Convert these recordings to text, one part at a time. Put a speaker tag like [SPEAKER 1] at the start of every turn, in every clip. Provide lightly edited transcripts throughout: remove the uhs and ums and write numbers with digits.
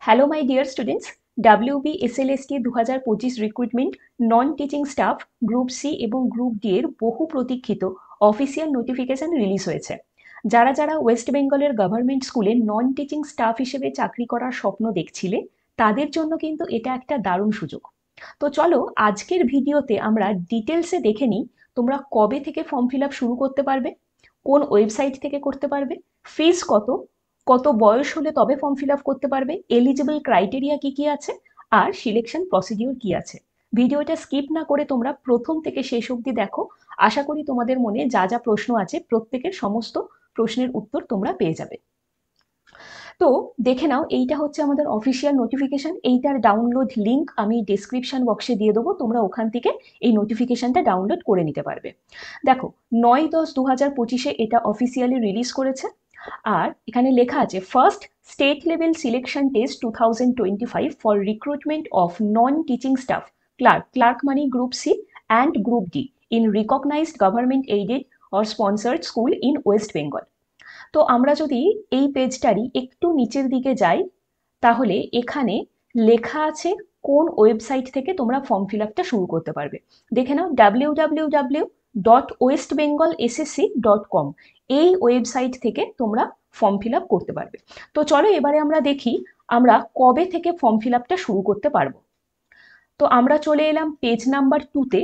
[SPEAKER 1] Hello my dear students, WBSLST 2025 recruitment non teaching staff group C এবং group D এর বহু প্রতীক্ষিত official notification release হয়েছে। যারা যারা ওয়েস্ট বেঙ্গলের গভর্নমেন্ট স্কুলে নন টিচিং স্টাফ হিসেবে চাকরি করার স্বপ্ন দেখছিলে, তাদের জন্য কিন্তু এটা একটা দারুণ সুযোগ। তো চলো আজকের ভিডিওতে আমরা ডিটেলসে দেখে নিই তোমরা কবে থেকে ফর্ম ফিল আপ শুরু করতে পারবে, কোন ওয়েবসাইট থেকে করতে পারবে, ফিস কত, কত বয়স হলে তবে ফর্ম ফিল আপ করতে পারবে, এলিজিবল ক্রাইটেরিয়া কি কি আছে, আর সিলেকশন প্রসিডিওর কি আছে। ভিডিওটা স্কিপ না করে তোমরা প্রথম থেকে শেষ অবধি দেখো। আশা করি তোমাদের মনে যা যা প্রশ্ন আছে প্রত্যেকের সমস্ত প্রশ্নের উত্তর তোমরা পেয়ে যাবে। তো দেখে নাও, এইটা হচ্ছে আমাদের অফিসিয়াল নোটিফিকেশন। এইটার ডাউনলোড লিঙ্ক আমি ডেসক্রিপশন বক্সে দিয়ে দেবো, তোমরা ওখান থেকে এই নোটিফিকেশনটা ডাউনলোড করে নিতে পারবে। দেখো, 9/10/2025 এটা অফিসিয়ালি রিলিজ করেছে। আর এখানে লেখা আছে first state level selection test 2025 for recruitment of non teaching staff clerk মানে group C and group D in recognised government aided or sponsored school in West Bengal. তো আমরা যদি এই পেজটারই একটু নিচের দিকে যাই, তাহলে এখানে লেখা আছে কোন ওয়েবসাইট থেকে তোমরা ফর্ম ফিল আপটা শুরু করতে পারবে। দেখে নাও, www.westbengalssc.com, এই ওয়েবসাইট থেকে তোমরা ফর্ম ফিল আপ করতে পারবে। তো চলো এবারে আমরা দেখি আমরা কবে থেকে ফর্ম ফিল আপটা শুরু করতে পারবো। তো আমরা চলে এলাম পেজ নাম্বার 2-তে।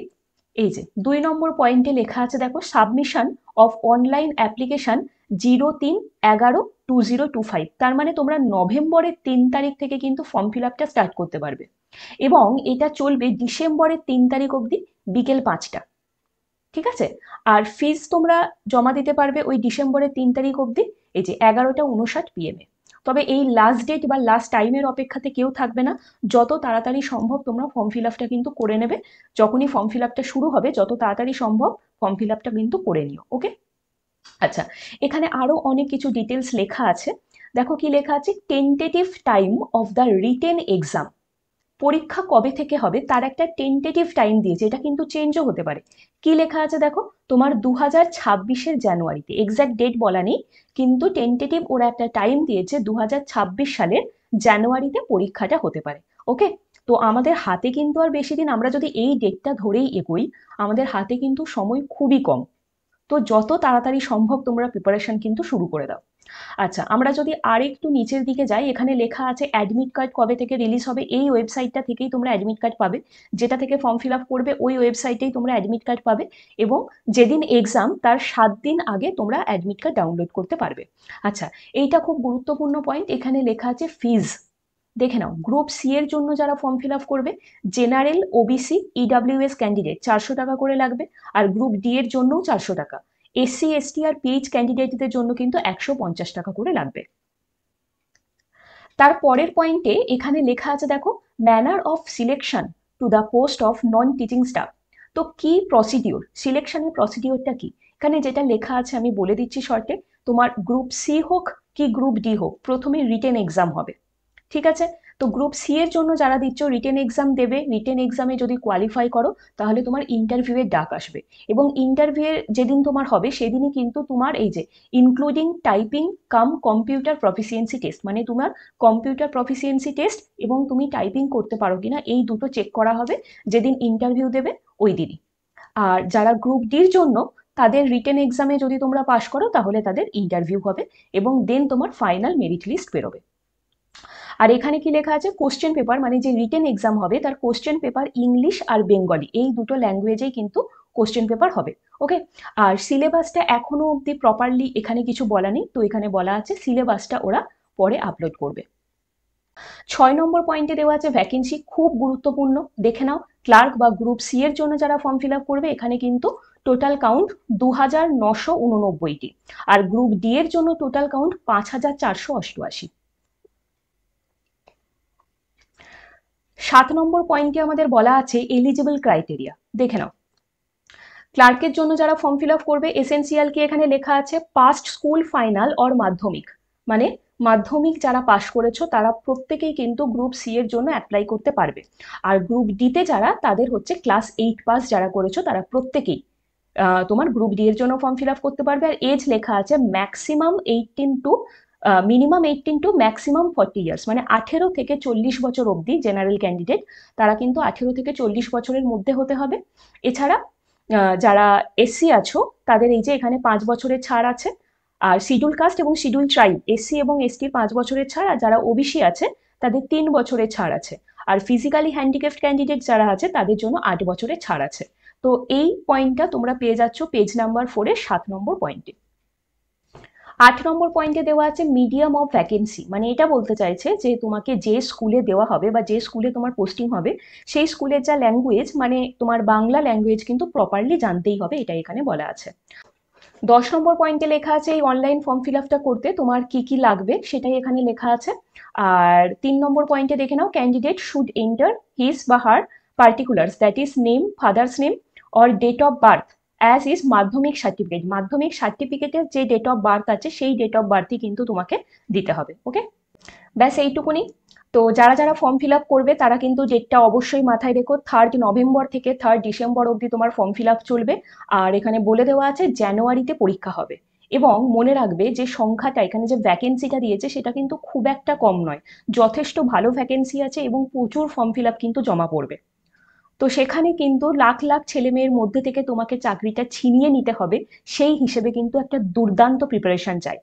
[SPEAKER 1] এই যে 2 নম্বর পয়েন্টে লেখা আছে, দেখো, সাবমিশন অফ অনলাইন অ্যাপ্লিকেশন 03/11/2025। তার মানে তোমরা নভেম্বরের 3 তারিখ থেকে কিন্তু ফর্ম ফিল আপটা স্টার্ট করতে পারবে এবং এটা চলবে ডিসেম্বরের 3 তারিখ অবধি বিকেল 5টা। ঠিক আছে? আর ফিস তোমরা জমা দিতে পারবে ওই ডিসেম্বরের 3 তারিখ অবধি, এই যে 11:59 PM। তবে এই লাস্ট ডেট বা লাস্ট টাইমের অপেক্ষাতে কেউ থাকবে না। যত তাড়াতাড়ি সম্ভব তোমরা ফর্ম ফিল আপটা কিন্তু করে নেবে। যখনই ফর্ম ফিল আপটা শুরু হবে যত তাড়াতাড়ি সম্ভব ফর্ম ফিল আপটা কিন্তু করে নিও। ওকে? আচ্ছা, এখানে আরো অনেক কিছু ডিটেলস লেখা আছে। দেখো কি লেখা আছে, tentative time of the written exam. পরীক্ষা কবে থেকে হবে তার একটা টেন্টেটিভ টাইম দিয়েছে, এটা কিন্তু চেঞ্জও হতে পারে। কি লেখা আছে দেখো, তোমার 2026-এর জানুয়ারিতে, এক্সাক্ট ডেট বলা নেই, কিন্তু টেন্টেটিভ ওরা একটা টাইম দিয়েছে 2026 সালের জানুয়ারিতে পরীক্ষাটা হতে পারে। ওকে? তো আমাদের হাতে কিন্তু আর বেশি দিন, আমরা যদি এই ডেটটা ধরেই এগোই, আমাদের হাতে কিন্তু সময় খুবই কম। তো যত তাড়াতাড়ি সম্ভব তোমরা প্রিপারেশন কিন্তু শুরু করে দাও। আচ্ছা, আমরা যদি আর একটু নিচের দিকে যাই, এখানে লেখা আছে অ্যাডমিট কার্ড কবে থেকে রিলিজ হবে। এই ওয়েবসাইটটা থেকেই তোমরা অ্যাডমিট কার্ড পাবে। যেটা থেকে ফর্ম ফিল আপ করবে ওই ওয়েবসাইটেই তোমরা অ্যাডমিট কার্ড পাবে, এবং যেদিন এক্সাম তার 7 দিন আগে তোমরা অ্যাডমিট কার্ড ডাউনলোড করতে পারবে। আচ্ছা, এইটা খুব গুরুত্বপূর্ণ পয়েন্ট। এখানে লেখা আছে ফিজ। দেখে নাও, গ্রুপ সি এর জন্য যারা ফর্ম ফিল আপ করবে, জেনারেল, ওবিসি, ইডাব্লিউএস ক্যান্ডিডেট 400 টাকা করে লাগবে, আর গ্রুপ ডি এর জন্যও 400 টাকা। এসসি, এসটি আর পিএইচ ক্যান্ডিডেটদের জন্য কিন্তু 150 টাকা করে লাগবে। তার পরের পয়েন্টে এখানে লেখা আছে, দেখো, manner of selection to the post of non teaching staff. তো কি প্রসিডিওর, সিলেকশনের প্রসিডিওরটা কি, এখানে যেটা লেখা আছে আমি বলে দিচ্ছি শর্টে। তোমার গ্রুপ সি হোক কি গ্রুপ ডি হোক, প্রথমে রিটেন এক্সাম হবে। ঠিক আছে? তো গ্রুপ সি এর জন্য যারা দিচ্ছ রিটেন এক্সাম দেবে, রিটেন এক্সামে যদি কোয়ালিফাই করো তাহলে তোমার ইন্টারভিউ এর ডাক আসবে, এবং ইন্টারভিউ এর যেদিন তোমার হবে সেদিনই কিন্তু তোমার এই যে including typing cum computer proficiency test, মানে তোমার কম্পিউটার প্রফিসিয়েন্সি টেস্ট এবং তুমি টাইপিং করতে পারো কিনা এই দুটো চেক করা হবে যেদিন ইন্টারভিউ দেবে ওই দিনই। আর যারা গ্রুপ ডির জন্য, তাদের রিটেন এক্সামে যদি তোমরা পাশ করো তাহলে তাদের ইন্টারভিউ হবে এবং দেন তোমার ফাইনাল মেরিট লিস্ট বেরোবে। আর এখানে কি লেখা আছে, কোশ্চেন পেপার, মানে যে রিটেন এক্সাম হবে তার কোশ্চেন পেপার ইংলিশ আর বেঙ্গলি এই দুটো ল্যাঙ্গুয়েজেই কিন্তু কোশ্চেন পেপার হবে। ওকে? আর সিলেবাসটা এখনো অবধি প্রপারলি এখানে কিছু বলা নেই, তো এখানে বলা আছে সিলেবাসটা ওরা পরে আপলোড করবে। 6 নম্বর পয়েন্টে দেওয়া আছে ভ্যাকেন্সি, খুব গুরুত্বপূর্ণ। দেখে নাও, ক্লার্ক বা গ্রুপ সি এর জন্য যারা ফর্ম ফিল আপ করবে এখানে কিন্তু টোটাল কাউন্ট 2989টি, আর গ্রুপ ডি এর জন্য টোটাল কাউন্ট 5488। 7 নম্বর পয়েন্টে আমাদের বলা আছে এলিজিবল ক্রাইটেরিয়া। দেখে নাও, ক্লার্কের জন্য যারা ফর্ম ফিল আপ করবে, এসেন্সিয়াল কি এখানে লেখা আছে, পাস্ট স্কুল ফাইনাল অর মাধ্যমিক, মানে মাধ্যমিক যারা পাশ করেছো তারা প্রত্যেকেই কিন্তু গ্রুপ সি এর জন্য অ্যাপ্লাই করতে পারবে। আর গ্রুপ ডিতে যারা, তাদের হচ্ছে ক্লাস 8 পাস যারা করেছো তারা প্রত্যেকেই তোমার গ্রুপ ডি এর জন্য ফর্ম ফিল আপ করতে পারবে। আর এজ লেখা আছে maximum 18 to minimum 18 to maximum 40 years, মানে 18 থেকে 40 বছর অবধি জেনারেল ক্যান্ডিডেট তারা কিন্তু 18 থেকে 40 বছরের মধ্যে হতে হবে। এছাড়া যারা এসসি আছো তাদের এই যে এখানে 5 বছরের ছাড় আছে। আর শিডিউল কাস্ট এবং শিডিউল ট্রাইব, এসসি এবং এসটি 5 বছরের ছাড়, আর যারা ওবিসি আছে তাদের 3 বছরের ছাড় আছে। আর ফিজিক্যালি হ্যান্ডিক্যাপড ক্যান্ডিডেট যারা আছে তাদের জন্য 8 বছরের ছাড় আছে। তো এই পয়েন্টটা তোমরা পেয়ে যাচ্ছ পেজ নাম্বার 4 এর 7 নম্বর পয়েন্টে। 8 নম্বর পয়েন্টে দেওয়া আছে মিডিয়াম অফ ভ্যাকেন্সি, মানে এটা বলতে চাইছে যে তোমাকে যে স্কুলে দেওয়া হবে বা যে স্কুলে তোমার পোস্টিং হবে সেই স্কুলের যা ল্যাঙ্গুয়েজ, মানে তোমার বাংলা ল্যাঙ্গুয়েজ কিন্তু প্রপারলি জানতেই হবে, এটা এখানে বলা আছে। 10 নম্বর পয়েন্টে লেখা আছে এই অনলাইন ফর্ম ফিল আপটা করতে তোমার কি কি লাগবে সেটাই এখানে লেখা আছে। আর 3 নম্বর পয়েন্টে দেখে নাও, ক্যান্ডিডেট শুড এন্টার হিজ বা her particulars, that is name, father's name or date of birth as is Madhyamik certificate. Madhyamik সার্টিফিকেটের যে ডেট অফ বার্থ আছে সেই ডেট অফ বার্থই কিন্তু তোমাকে দিতে হবে। ওকে, ব্যাস এইটুকুনি। তো যারা যারা ফর্ম ফিল আপ করবে তারা কিন্তু ডেটটা অবশ্যই মাথায় রেখো, 3rd নভেম্বর থেকে 3rd ডিসেম্বর অবধি তোমার ফর্ম ফিল আপ চলবে। আর এখানে বলে দেওয়া আছে জানুয়ারিতে পরীক্ষা হবে। এবং মনে রাখবে যে সংখ্যাটা এখানে যে ভ্যাকেন্সিটা দিয়েছে সেটা কিন্তু খুব একটা কম নয়, যথেষ্ট ভালো ভ্যাকেন্সি আছে এবং প্রচুর ফর্ম ফিল আপ কিন্তু জমা পড়বে। তো সেখানে কিন্তু লাখ লাখ ছেলে মেয়ের মধ্যে থেকে তোমাকে চাকরিটা ছিনিয়ে নিতে হবে, সেই হিসেবে কিন্তু একটা দুর্দান্ত প্রিপারেশন চাই।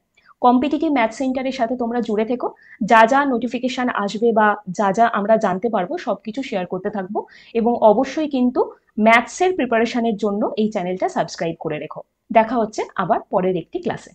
[SPEAKER 1] কম্পিটিটিভ ম্যাথ সেন্টারের সাথে তোমরা জুড়ে থেকো, যা যা নোটিফিকেশন আসবে বা যা যা আমরা জানতে পারবো সবকিছু শেয়ার করতে থাকবো। এবং অবশ্যই কিন্তু ম্যাথসের প্রিপারেশনের জন্য এই চ্যানেলটা সাবস্ক্রাইব করে রেখো। দেখা হচ্ছে আবার পরের একটি ক্লাসে।